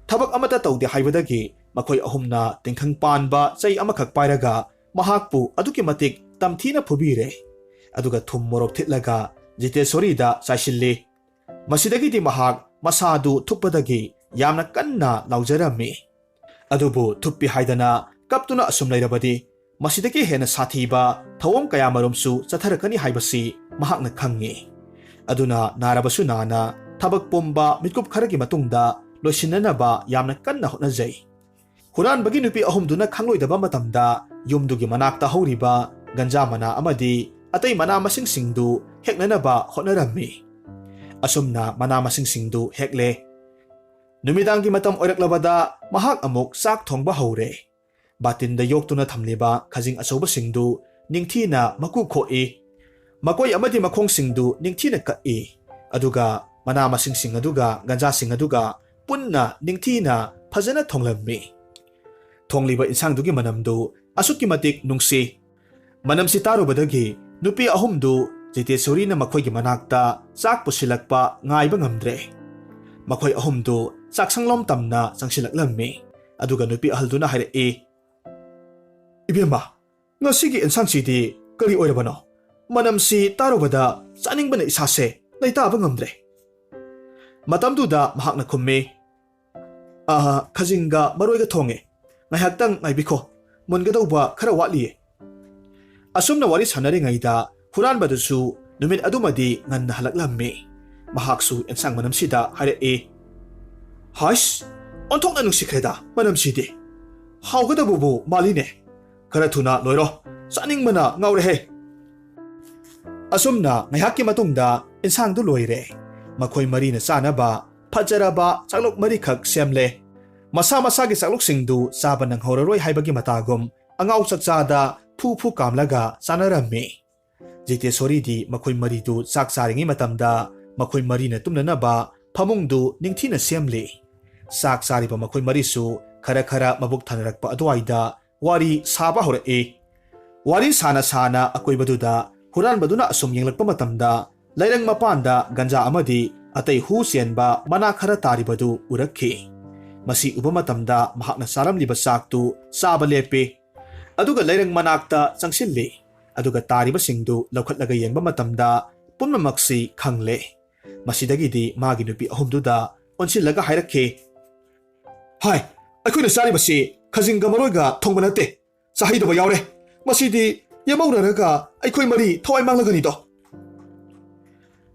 Thabak amata tawde haibadagi makhoi ahumna tingkhang panba chai amakak pairaga mahakpu aduki matik tamthina phubire. Aduga thum morok thitlaga Jitesori da saishilli. Masidagi di mahak masadu thuppadagi yamna kanna laujarammi. Adubu thuppi haidana kaptuna asum leirabadi masidagi hena sathiba thawam kaya marumsu chatharakani haibasi mahakna khangi. Aduna narabasu nana thabak pomba mitkup kharagi matungda loisinanaba yamna kanna hotnajai. Huran bagi nupi ahumduna khangloidaba matamda yumdugi manakta horiba ganja mana amadi atay mana masing singdu heknanaba hotnarammi. Asumna mana masing singdu hekle. Numidangi matam oiraklabada mahak amuk sak thongba hore. Batinda yoktuna thamliba khajing asoba singdu ningthina maku khoi. Makoi amadi makhong singdu ningthina kai. Aduga mana masing sing aduga ganja sing aduga punna ningthina phajana thonglammi. Thongliba insangdugi manamdu asukki matik nungsi. Manamsi tarubadagi nupi ahumdu Jitesori na makhoygi manakta sak pusilakpa ngaiba ngamdre. Makhoy ahumdu saksanglom tamna sangsilaklammi. Aduga nupi ahalduna hairei. Ibiyama, ngasigi ensangsidi kari oirabano. Manamsi tarubada saningbana isase laitaba ngamdre. Matamduda mahakna khummi. Khajinga maroiga thonge. ngaihaktang ngaibikho munggadauba khara watliye. Asumna wari sanarengayda huranbadusu numit adumadi nganna halaklammi. Mahaksu ensang manamsida hairee. Haish, onthokna nungsikreda manamsidi. Haugadabubu maline. Khara thuna loiro, saningmana ngaurehe. Asumna ngaihakki matungda ensangdu loire. Makhoi marina sanaba fajaraba chaklok marikhak semle. Masa masagi chakloksindu saba nanghoraroi haibagi matagum angau chakchada fu kamlaga sanarammi. Jitesori di makhoi maridu chak charingi matamda makhoi marina tumnanaba phamungdu ningthina semli. Chak chariba makhoi marisu khara mabuk thanarakpa adwaida wari saba horee. Wari sana akoibaduda huranbaduna asum yenglakpa matamda lairang mapanda ganja amadi atay hu sienba mana khara taribadu urakhi. Masi uba matamda mahakna saramliba saktu saba lepe. Aduga lairang manakta changsilli. Aduga tariba singdu laukhatlaga yengba matamda punmamaksi khangle. Masidagidi magi nupi ahumduda onsillaga hairakhe. Hai, aikoina saribasi khajinga maroiga thongba nate. Sahidaba yaure. Masidi yamauraraga aikoi mari thawai manglaganido.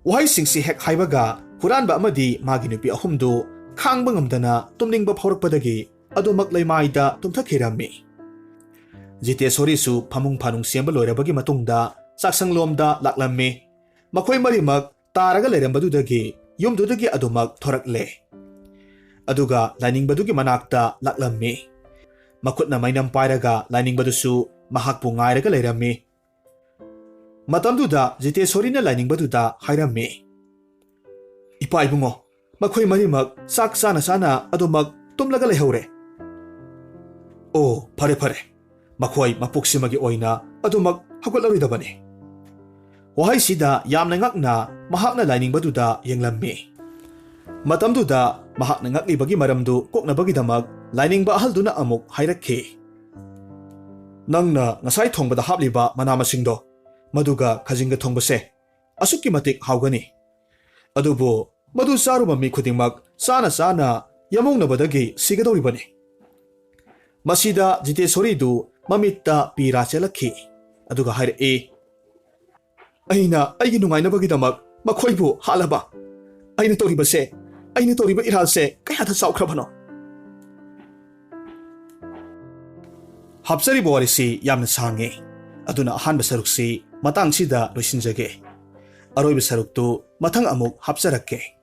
Wahai singsi hek haibaga huranba amadi magi nupi ahumdu khangba ngamdana tumningba phaurakpadagi adumak leimaida tumthakhirammi. Jitesori su phamung phanung semba loirabagi matungda saksanglomda laklammi. Makhoi marimak taraga leirambadudagi yumdudagi adumak thorakle. Aduga lainingbatugi manakta laklammi. Makhutna mainam pairaga lainingbatusu mahakpu ngairaga leirammi. Matamduda Jitesorina lainingbatuda hairammi. Ipa ibungo, makhoi marimak sak sana adumak tumlaga leihore. Oh, pare. Makhoi mapuksimagi oina adumak hagularidabani. Wahai sida yamna ngakna mahakna lainingbatuda yenglammi. Matamduda mahakna ngaklibagi maramdu koknabagidamak lainingba ahalduna amuk hairakhi. Nangna ngasai thongbada hapliba manamasingdo maduga khajinga thongbase asukki matik haugani. Adubu madu saruba mi khudingmak sana yamongnabadagi sigadoribani. Masida Jitesoridu mamitta pira chelakhi. Aduga hairee. Aina aigi nungainabagidamak makhoibu halaba. Aina toriba irhalse kayada saukrabano. Hapsariba warisi yamna sange. Aduna ahanba saruksi matang sida loisinjage. Aroiba saruktu matang amuk hapsarakke.